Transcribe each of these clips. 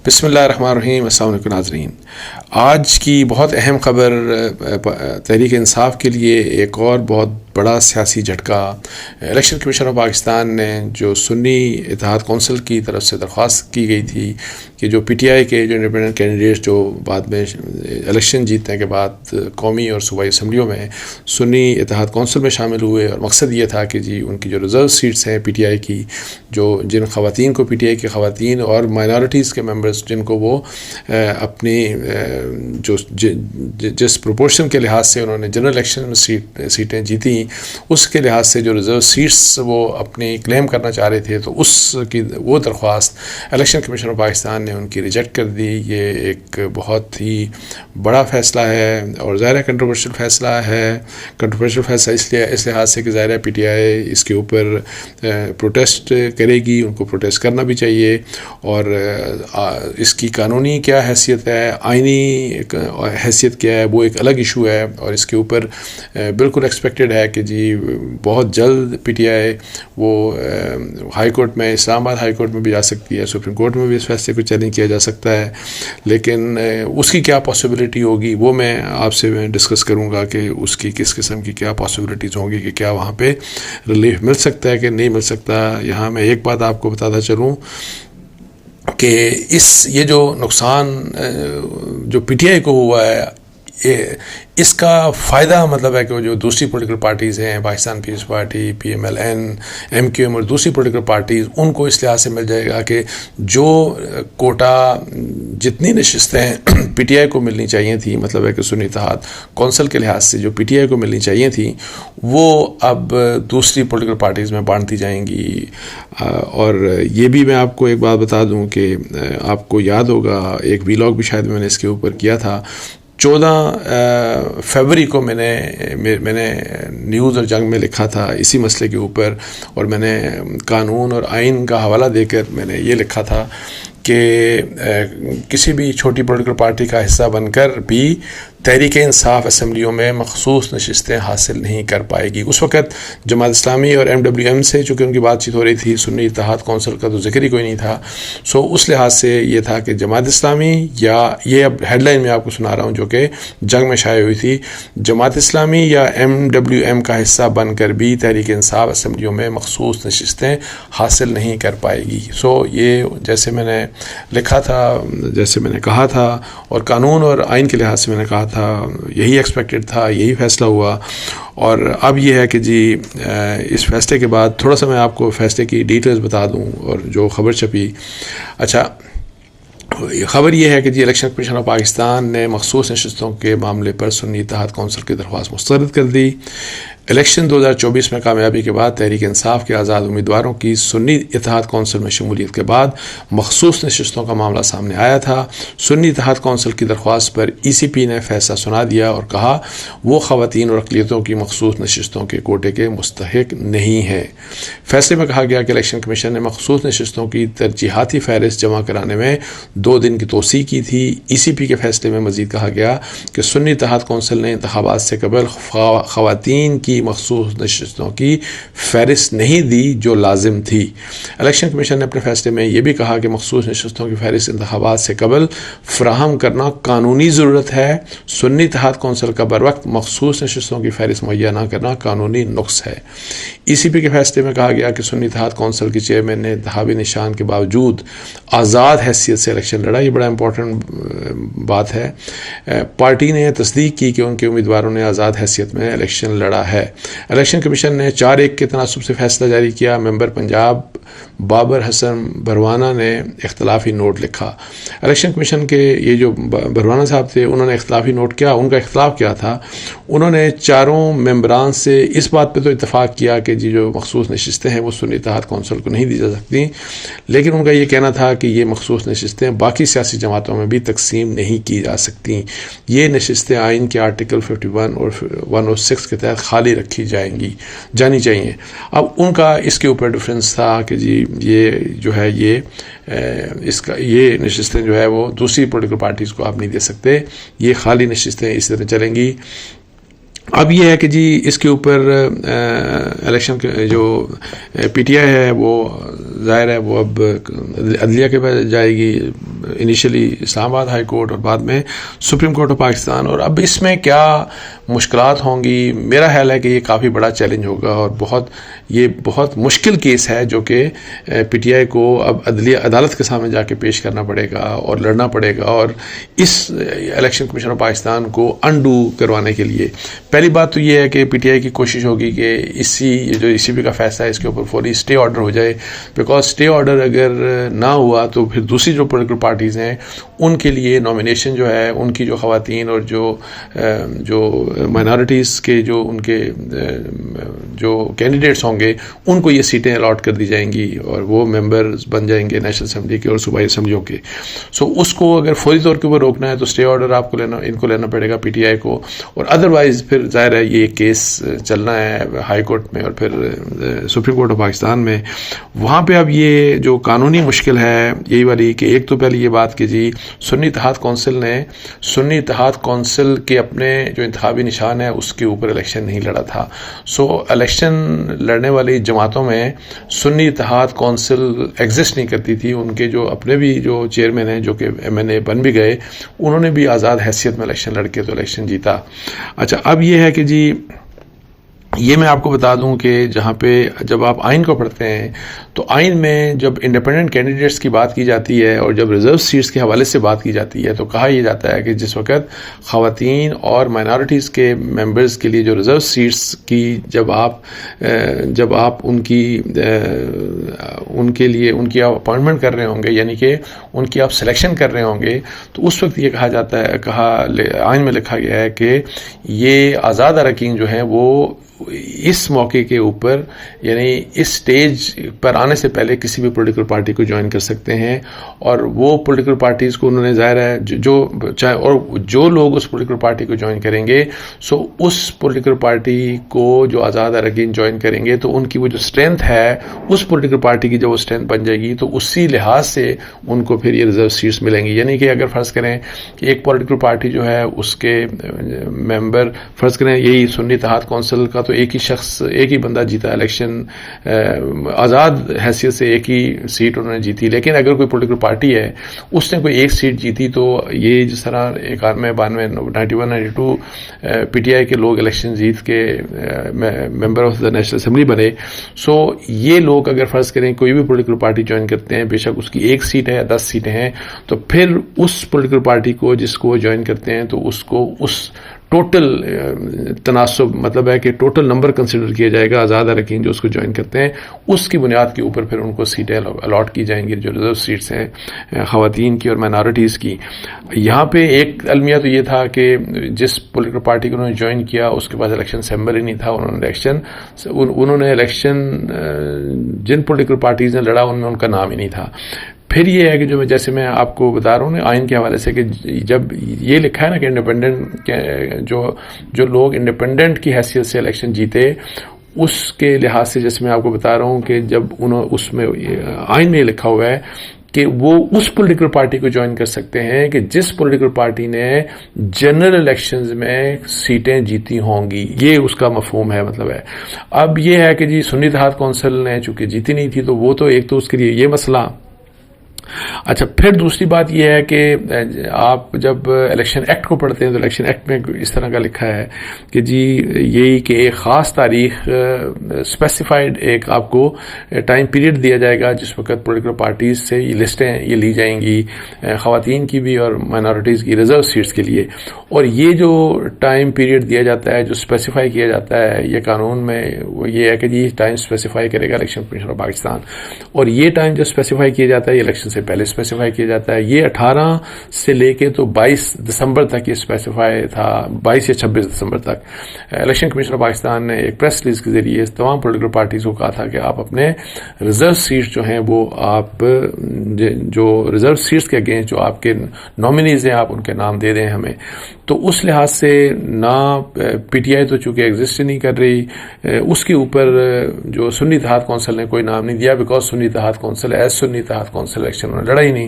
بسم اللہ الرحمن الرحیم۔ السلام علیکم ناظرین، آج کی بہت اہم خبر تحریک انصاف کے لیے ایک اور بہت بڑا سیاسی جھٹکا۔ الیکشن کمیشن آف پاکستان نے جو سنی اتحاد کونسل کی طرف سے درخواست کی گئی تھی کہ جو پی ٹی آئی کے جو انڈیپینڈنٹ کینڈیڈیٹ جو بعد میں الیکشن جیتنے کے بعد قومی اور صوبائی اسمبلیوں میں سنی اتحاد کونسل میں شامل ہوئے، اور مقصد یہ تھا کہ جی ان کی جو ریزرو سیٹس ہیں پی ٹی آئی کی، جن خواتین کو پی ٹی آئی کی خواتین اور مائنارٹیز کے ممبرز جن کو وہ اپنی جس پروپورشن کے لحاظ سے انہوں نے جنرل الیکشن میں سیٹیں جیتیں، اس کے لحاظ سے جو ریزرو سیٹس وہ اپنی کلیم کرنا چاہ رہے تھے، تو اس کی وہ درخواست الیکشن کمیشن آف پاکستان نے ان کی ریجیکٹ کر دی۔ یہ ایک بہت ہی بڑا فیصلہ ہے اور ظاہر کنٹروورشل فیصلہ ہے۔ کنٹروورشل فیصلہ اس لحاظ سے کہ ظاہر پی ٹی آئی اس کے اوپر پروٹیسٹ کرے گی، ان کو پروٹیسٹ کرنا بھی چاہیے، اور اس کی قانونی کیا حیثیت ہے، آئینی حیثیت کیا ہے، وہ ایک الگ ایشو ہے، اور اس کے اوپر بالکل ایکسپیکٹڈ ہے کہ جی بہت جلد پی ٹی آئی وہ ہائی کورٹ میں، اسلام آباد ہائی کورٹ میں بھی جا سکتی ہے، سپریم کورٹ میں بھی اس فیصلے کو چیلنج کیا جا سکتا ہے، لیکن اس کی کیا پاسبلٹی ہوگی وہ میں آپ سے ڈسکس کروں گا کہ اس کی کس قسم کی کیا پاسبلٹیز ہوں گی، کہ کیا وہاں پہ ریلیف مل سکتا ہے کہ نہیں مل سکتا۔ یہاں میں ایک بات آپ کو بتاتا چلوں کہ یہ جو نقصان جو پی ٹی آئی کو ہوا ہے، اس کا فائدہ مطلب ہے کہ وہ جو دوسری پولیٹیکل پارٹیز ہیں، Pakistan Peoples Party, P M L N, M Q M اور دوسری پولیٹیکل پارٹیز، ان کو اس لحاظ سے مل جائے گا کہ جو کوٹا جتنی نشستیں پی ٹی آئی کو ملنی چاہیے تھیں، مطلب ہے کہ سنی اتحاد کونسل کے لحاظ سے جو پی ٹی آئی کو ملنی چاہیے تھیں، وہ اب دوسری پولیٹیکل پارٹیز میں بانٹتی جائیں گی۔ اور یہ بھی میں آپ کو ایک بات بتا دوں کہ آپ کو یاد ہوگا، ایک ویلاگ بھی شاید میں نے اس کے اوپر کیا تھا، 14 فروری کو میں نے نیوز اور جنگ میں لکھا تھا اسی مسئلے کے اوپر، اور میں نے قانون اور آئین کا حوالہ دے کر میں نے یہ لکھا تھا کہ کسی بھی چھوٹی پولیٹیکل پارٹی کا حصہ بن کر بھی تحریک انصاف اسمبلیوں میں مخصوص نشستیں حاصل نہیں کر پائے گی۔ اس وقت جماعت اسلامی اور ایم ڈبلیو ایم سے چونکہ ان کی بات چیت ہو رہی تھی، سنی اتحاد کونسل کا تو ذکر ہی کوئی نہیں تھا، سو اس لحاظ سے یہ تھا کہ جماعت اسلامی، یا یہ اب ہیڈ لائن میں آپ کو سنا رہا ہوں جو کہ جنگ میں شائع ہوئی تھی، جماعت اسلامی یا ایم ڈبلیو ایم کا حصہ بن کر بھی تحریک انصاف اسمبلیوں میں مخصوص نشستیں حاصل نہیں کر پائے گی۔ سو یہ جیسے میں نے لکھا تھا، جیسے میں نے کہا تھا، اور قانون اور آئین کے لحاظ سے میں نے کہا تھا، یہی ایکسپیکٹڈ تھا، یہی فیصلہ ہوا۔ اور اب یہ ہے کہ جی اس فیصلے کے بعد تھوڑا سا میں آپ کو فیصلے کی ڈیٹیلز بتا دوں اور جو خبر چھپی۔ اچھا، خبر یہ ہے کہ جی الیکشن کمیشن آف پاکستان نے مخصوص نشستوں کے معاملے پر سنی اتحاد کونسل کی درخواست مسترد کر دی۔ الیکشن 2024 میں کامیابی کے بعد تحریک انصاف کے آزاد امیدواروں کی سنی اتحاد کونسل میں شمولیت کے بعد مخصوص نشستوں کا معاملہ سامنے آیا تھا۔ سنی اتحاد کونسل کی درخواست پر ای سی پی نے فیصلہ سنا دیا اور کہا وہ خواتین اور اقلیتوں کی مخصوص نشستوں کے کوٹے کے مستحق نہیں ہے۔ فیصلے میں کہا گیا کہ الیکشن کمیشن نے مخصوص نشستوں کی ترجیحاتی فہرست جمع کرانے میں 2 دن کی توسیع کی تھی۔ ای سی پی کے فیصلے میں مزید کہا گیا کہ سنی اتحاد کونسل نے انتخابات سے قبل خواتین کی مخصوص نشستوں کی فہرست نہیں دی جو لازم تھی۔ الیکشن کمیشن نے اپنے فیصلے میں یہ بھی کہا کہ مخصوص نشستوں کی فہرست انتخابات سے قبل فراہم کرنا قانونی ضرورت ہے۔ سنی اتحاد کونسل کا بروقت مخصوص نشستوں کی فہرست مہیا نہ کرنا قانونی نقص ہے۔ ای سی پی کے فیصلے میں کہا گیا کہ سنی اتحاد کونسل کے چیئرمین نے انتخابی نشان کے باوجود آزاد حیثیت سے الیکشن لڑا۔ یہ بڑا امپورٹنٹ بات ہے۔ پارٹی نے تصدیق کی کہ ان کے امیدواروں نے آزاد حیثیت میں الیکشن لڑا ہے۔ الیکشن کمیشن نے 4-1 کے تناسب سے فیصلہ جاری کیا۔ ممبر پنجاب بابر حسن بھروانہ نے اختلافی نوٹ لکھا۔ الیکشن کمیشن کے یہ جو بھروانہ صاحب تھے، انہوں نے اختلافی نوٹ کیا، ان کا اختلاف کیا تھا، انہوں نے چاروں ممبران سے اس بات پہ تو اتفاق کیا کہ جی جو مخصوص نشستیں ہیں وہ سنی اتحاد کونسل کو نہیں دی جا سکتی، لیکن ان کا یہ کہنا تھا کہ یہ مخصوص نشستیں باقی سیاسی جماعتوں میں بھی تقسیم نہیں کی جا سکتی، یہ نشستیں آئین کے آرٹیکل 51 اور 106 کے تحت خالی رکھی جانی چاہیے۔ اب ان کا اس کے اوپر ڈفرینس تھا کہ جی یہ جو ہے یہ نشستیں جو ہے وہ دوسری پولیٹیکل پارٹیز کو آپ نہیں دے سکتے، یہ خالی نشستیں اسی طرح چلیں گی۔ اب یہ ہے کہ جی اس کے اوپر الیکشن جو پی ٹی آئی ہے وہ ظاہر ہے وہ اب عدلیہ کے پاس جائے گی، انیشلی اسلام آباد ہائی کورٹ اور بعد میں سپریم کورٹ آف پاکستان. اور اب اس میں کیا مشکلات ہوں گی؟ میرا خیال ہے کہ یہ کافی بڑا چیلنج ہوگا اور یہ بہت مشکل کیس ہے جو کہ پی ٹی آئی کو اب عدالت کے سامنے جا کے پیش کرنا پڑے گا اور لڑنا پڑے گا. اور اس الیکشن کمیشن آف پاکستان کو انڈو کروانے کے لیے پہلی بات تو یہ ہے کہ پی ٹی آئی کی کوشش ہوگی کہ جو ای سی پی کا فیصلہ ہے اس کے اوپر فوری اسٹے آرڈر ہو جائے. بیکاز اسٹے آرڈر اگر نہ ہوا تو پھر دوسری جو پولیٹیکل پارٹیز ہیں ان کے لیے نامینیشن جو ہے ان کی جو خواتین اور جو مائنارٹیز کے جو ان کے جو کینڈیڈیٹس ہوں گے ان کو یہ سیٹیں الاٹ کر دی جائیں گی اور وہ ممبرز بن جائیں گے نیشنل اسمبلی کے اور صوبائی اسمبلیوں کے. اس کو اگر فوری طور کے اوپر روکنا ہے تو اسٹے آرڈر آپ کو ان کو لینا پڑے گا پی ٹی آئی کو. اور ادروائز پھر ظاہر ہے یہ کیس چلنا ہے ہائی کورٹ میں اور پھر سپریم کورٹ آف پاکستان میں. وہاں پہ اب یہ جو قانونی مشکل ہے یہی والی کہ ایک تو پہلے یہ بات کہ جی سنی اتحاد کونسل نے سنی اتحاد کونسل کے اپنے جو انتخابی نشان ہے اس کے اوپر الیکشن نہیں لڑا تھا. الیکشن لڑنے والی جماعتوں میں سنی اتحاد کونسل ایگزسٹ نہیں کرتی تھی. ان کے جو اپنے بھی جو چیئرمین ہیں جو کہ ایم این اے بن بھی گئے انہوں نے بھی آزاد حیثیت میں الیکشن لڑ کے تو الیکشن جیتا. اچھا اب یہ ہے کہ جی یہ میں آپ کو بتا دوں کہ جہاں پہ جب آپ آئین کو پڑھتے ہیں تو آئین میں جب انڈیپینڈنٹ کینڈیڈیٹس کی بات کی جاتی ہے اور جب ریزرو سیٹس کے حوالے سے بات کی جاتی ہے تو کہا یہ جاتا ہے کہ جس وقت خواتین اور مائنارٹیز کے ممبرز کے لیے جو ریزرو سیٹس کی جب آپ ان کے لیے ان کی اپائنٹمنٹ کر رہے ہوں گے یعنی کہ ان کی آپ سلیکشن کر رہے ہوں گے تو اس وقت یہ کہا جاتا ہے آئین میں لکھا گیا ہے کہ یہ آزاد اراکین جو ہیں وہ اس موقع کے اوپر یعنی اس سٹیج پر آنے سے پہلے کسی بھی پولیٹیکل پارٹی کو جوائن کر سکتے ہیں. اور وہ پولیٹیکل پارٹیز کو انہوں نے ظاہر ہے جو لوگ اس پولیٹیکل پارٹی کو جوائن کریں گے اس پولیٹیکل پارٹی کو جو آزاد اراکین جوائن کریں گے تو ان کی وہ جو اسٹرینتھ ہے اس پولیٹیکل پارٹی کی جب وہ اسٹرینتھ بن جائے گی تو اسی لحاظ سے ان کو پھر یہ ریزرو سیٹس ملیں گی. یعنی کہ اگر فرض کریں کہ ایک پولیٹیکل پارٹی جو ہے اس کے ممبر فرض کریں یہی سنی اتحاد کونسل کا تو ایک ہی بندہ جیتا الیکشن آزاد حیثیت سے ایک ہی سیٹ انہوں نے جیتی. لیکن اگر کوئی پولیٹیکل پارٹی ہے اس نے کوئی ایک سیٹ جیتی تو یہ جس طرح 91-92 پی ٹی آئی کے لوگ الیکشن جیت کے member of the national assembly بنے. یہ لوگ اگر فرض کریں کوئی بھی پولیٹیکل پارٹی جوائن کرتے ہیں بے شک اس کی ایک سیٹ ہے یا 10 سیٹیں ہیں تو پھر اس پولیٹیکل پارٹی کو جس کو جوائن کرتے ہیں تو اس کو اس ٹوٹل تناسب مطلب ہے کہ ٹوٹل نمبر کنسیڈر کیا جائے گا آزاد اراکین جو اس کو جوائن کرتے ہیں اس کی بنیاد کے اوپر پھر ان کو سیٹیں الاٹ کی جائیں گی جو ریزرو سیٹس ہیں خواتین کی اور مائنارٹیز کی. یہاں پہ ایک المیہ تو یہ تھا کہ جس پولیٹیکل پارٹی کو انہوں نے جوائن کیا اس کے پاس الیکشن سمبل ہی نہیں تھا. انہوں نے الیکشن جن پولیٹیکل پارٹیز نے لڑا ان میں ان کا نام ہی نہیں تھا. پھر یہ ہے کہ جیسے میں آپ کو بتا رہا ہوں آئین کے حوالے سے کہ جب یہ لکھا ہے نا کہ انڈیپینڈنٹ جو لوگ انڈیپینڈنٹ کی حیثیت سے الیکشن جیتے اس کے لحاظ سے جیسے میں آپ کو بتا رہا ہوں کہ جب اس میں آئین میں لکھا ہوا ہے کہ وہ اس پولیٹیکل پارٹی کو جوائن کر سکتے ہیں کہ جس پولیٹیکل پارٹی نے جنرل الیکشنز میں سیٹیں جیتی ہوں گی. یہ اس کا مفہوم ہے مطلب ہے. اب یہ ہے کہ جی سنی اتحاد کونسل نے چونکہ جیتی نہیں تھی تو وہ تو ایک تو اس کے لیے یہ مسئلہ. اچھا پھر دوسری بات یہ ہے کہ آپ جب الیکشن ایکٹ کو پڑھتے ہیں تو الیکشن ایکٹ میں اس طرح کا لکھا ہے کہ جی یہی کہ ایک خاص تاریخ اسپیسیفائڈ ایک آپ کو ٹائم پیریڈ دیا جائے گا جس وقت پولیٹیکل پارٹیز سے یہ لسٹیں یہ لی جائیں گی خواتین کی بھی اور مائنارٹیز کی ریزرو سیٹس کے لیے. اور یہ جو ٹائم پیریڈ دیا جاتا ہے جو اسپیسیفائی کیا جاتا ہے یہ قانون میں وہ یہ ہے کہ جی ٹائم اسپیسیفائی کرے گا الیکشن کمیشن آف پاکستان. اور یہ ٹائم جو اسپیسیفائی کیا جاتا ہے یہ الیکشن سے پہلے اسپیسیفائی کیا جاتا ہے. یہ 18 سے لے کے تو 22 دسمبر تک یہ اسپیسیفائی تھا 22 یا 26 دسمبر تک. الیکشن کمیشن آف پاکستان نے ایک پریس ریلیز کے ذریعے تمام پولیٹیکل پارٹیز کو کہا تھا کہ آپ اپنے ریزرو سیٹس جو ہیں وہ آپ جو ریزرو سیٹس کے اگینسٹ جو آپ کے نامینیز ہیں آپ ان کے نام دے دیں ہمیں. تو اس لحاظ سے نہ پی ٹی آئی تو چونکہ ایگزسٹ نہیں کر رہی اس کے اوپر جو سنی اتحاد کونسل نے کوئی نام نہیں دیا بیکاز سنی اتحاد کونسل ایز سنی اتحاد کونسل الیکشن الیکشن انہوں نے لڑا ہی نہیں.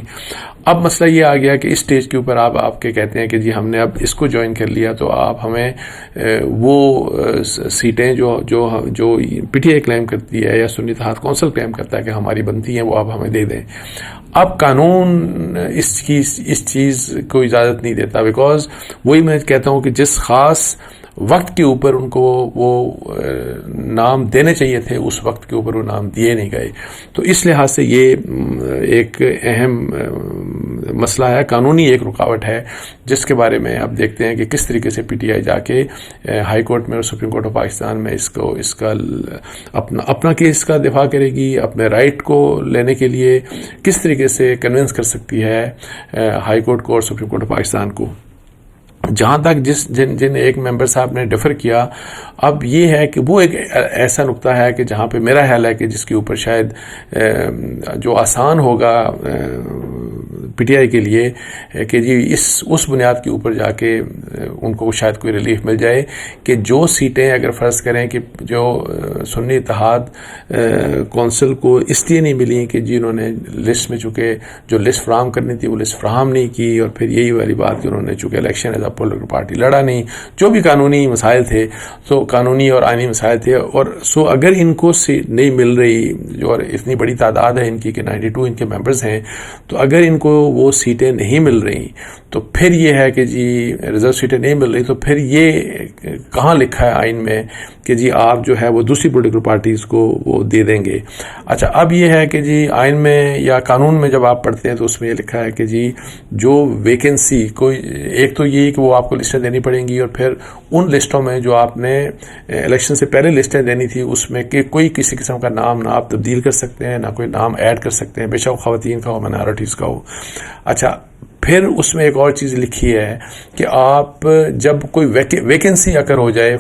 اب مسئلہ یہ آ گیا کہ اس سٹیج کے اوپر آپ کے کہتے ہیں کہ جی ہم نے اب اس کو جوائن کر لیا تو آپ ہمیں وہ سیٹیں جو پی ٹی آئی کلیم کرتی ہے یا سنی اتحاد کونسل کلیم کرتا ہے کہ ہماری بنتی ہیں وہ آپ ہمیں دے دیں. اب قانون اس چیز کو اجازت نہیں دیتا، بیکاز وہی میں کہتا ہوں کہ جس خاص وقت کے اوپر ان کو وہ نام دینے چاہیے تھے اس وقت کے اوپر وہ نام دیے نہیں گئے. تو اس لحاظ سے یہ ایک اہم مسئلہ ہے، قانونی ایک رکاوٹ ہے جس کے بارے میں آپ دیکھتے ہیں کہ کس طریقے سے پی ٹی آئی جا کے ہائی کورٹ میں اور سپریم کورٹ آف پاکستان میں اس کا اپنا کیس کا دفاع کرے گی، اپنے رائٹ کو لینے کے لیے کس طریقے سے کنونس کر سکتی ہے ہائی کورٹ کو اور سپریم کورٹ آف پاکستان کو. جہاں تک جن ایک ممبر صاحب نے ڈیفر کیا، اب یہ ہے کہ وہ ایک ایسا نقطہ ہے کہ جہاں پہ میرا خیال ہے کہ جس کے اوپر شاید جو آسان ہوگا پی ٹی آئی کے لیے کہ جی اس بنیاد کے اوپر جا کے ان کو شاید کوئی ریلیف مل جائے کہ جو سیٹیں اگر فرض کریں کہ جو سنی اتحاد کونسل کو اس لیے نہیں ملی کہ جی انہوں نے لسٹ میں چونکہ جو لسٹ فراہم کرنی تھی وہ لسٹ فراہم نہیں کی، اور پھر یہی والی بات کہ انہوں نے چونکہ election as a political party لڑا نہیں، جو بھی قانونی مسائل تھے تو قانونی اور آئینی مسائل تھے، اور سو اگر ان کو نہیں مل رہی جو اتنی بڑی تعداد ہے ان کی کہ 92 ان کے ممبرز ہیں، تو اگر ان کو وہ سیٹیں نہیں مل رہی تو پھر یہ ہے کہ جی ریزرو سیٹیں نہیں مل رہی تو پھر یہ کہاں لکھا ہے آئین میں کہ جی آپ جو ہے وہ دوسری پولیٹیکل پارٹیز کو وہ دے دیں گے. اچھا اب یہ ہے کہ جی آئین میں یا قانون میں جب آپ پڑھتے ہیں تو اس میں یہ لکھا ہے کہ جی جو ویکنسی کوئی ایک تو یہ کہ وہ آپ کو لسٹیں دینی پڑیں گی، اور پھر ان لسٹوں میں جو آپ نے الیکشن سے پہلے لسٹیں دینی تھی اس میں کہ کوئی کسی قسم کا نام نہ آپ تبدیل کر سکتے ہیں، نہ کوئی نام ایڈ کر سکتے ہیں، بے شک خواتین کا ہو مائنارٹیز کا ہو. اچھا پھر اس میں ایک اور چیز لکھی ہے کہ آپ جب کوئی ویکنسی اگر ہو جائے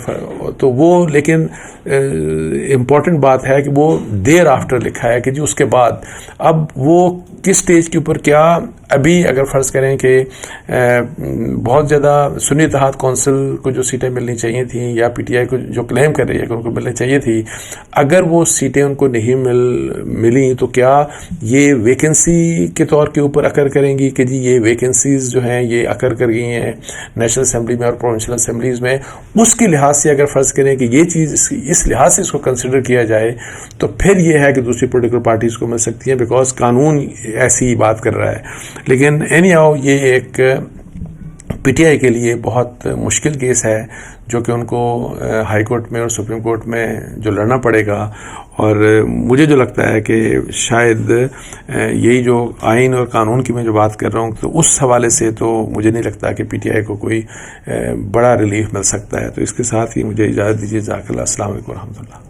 تو وہ لیکن امپورٹنٹ بات ہے کہ وہ دیر آفٹر لکھا ہے کہ جی اس کے بعد. اب وہ کس سٹیج کے اوپر کیا ابھی اگر فرض کریں کہ بہت زیادہ سنی اتحاد کونسل کو جو سیٹیں ملنی چاہیے تھیں یا پی ٹی آئی کو جو کلیم کر رہی ہے کہ ان کو ملنی چاہیے تھی، اگر وہ سیٹیں ان کو نہیں ملیں تو کیا یہ ویکنسی کے طور کے اوپر اکر کریں گی کہ جی یہ ویکنسیز جو ہیں یہ اکر کر گئی ہیں نیشنل اسمبلی میں اور پروونشل اسمبلیز میں. اس کے لحاظ سے اگر فرض کریں کہ یہ چیز اس لحاظ سے اس کو کنسیڈر کیا جائے تو پھر یہ ہے کہ دوسری پولیٹیکل پارٹیز کو مل سکتی ہیں، بیکاز قانون ایسی بات کر رہا ہے. لیکن اینی ہاؤ یہ ایک پی ٹی آئی کے لیے بہت مشکل کیس ہے جو کہ ان کو ہائی کورٹ میں اور سپریم کورٹ میں جو لڑنا پڑے گا. اور مجھے جو لگتا ہے کہ شاید یہی جو آئین اور قانون کی میں جو بات کر رہا ہوں تو اس حوالے سے تو مجھے نہیں لگتا کہ پی ٹی آئی کو کوئی بڑا ریلیف مل سکتا ہے. تو اس کے ساتھ ہی مجھے اجازت دیجیے. جزاک اللہ. السلام علیکم و رحمۃ اللہ.